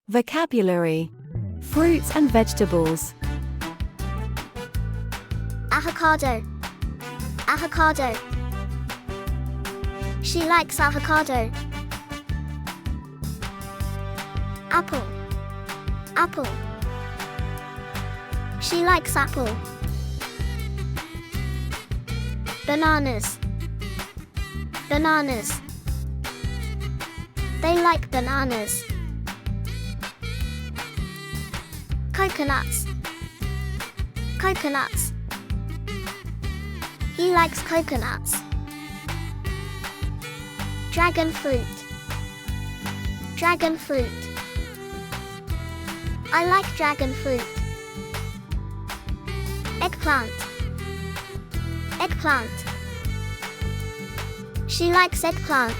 Vocabulary: fruits and vegetables. Avocado. Avocado. She likes avocado. Apple. Apple. She likes apple. Bananas. Bananas. They like bananas. Coconuts. Coconuts. He likes coconuts. Dragon fruit. Dragon fruit. I like dragon fruit. Eggplant. Eggplant. She likes eggplant.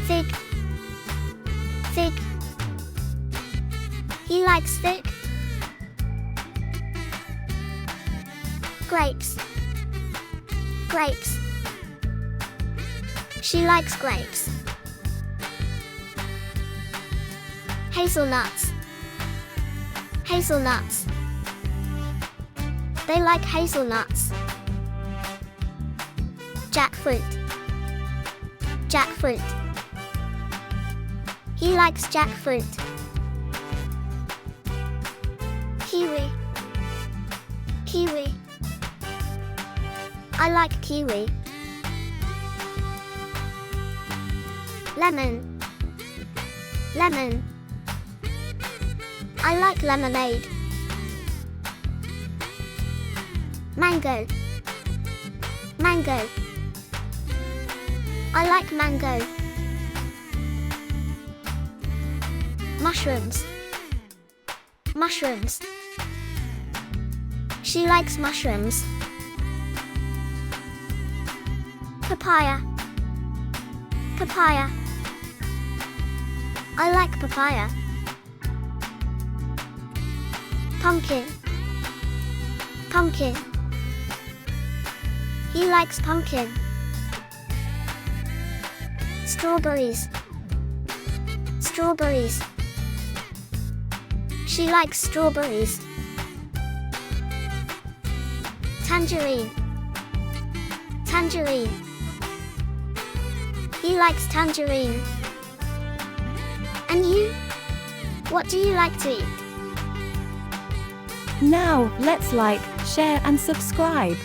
Fig. Fig. He likes fig. Grapes. Grapes. She likes grapes. Hazelnuts. Hazelnuts. They like hazelnuts. Jackfruit. Jackfruit. He likes jackfruit. Kiwi. Kiwi. I like kiwi. Lemon. Lemon. I like lemonade. Mango. Mango. I like mango. Mushrooms. Mushrooms. She likes mushrooms. Papaya. Papaya. I like papaya. Pumpkin. Pumpkin. He likes pumpkin. Strawberries. Strawberries. She likes strawberries. Tangerine. Tangerine. He likes tangerine. And you? What do you like to eat? Now, let's like, share and subscribe.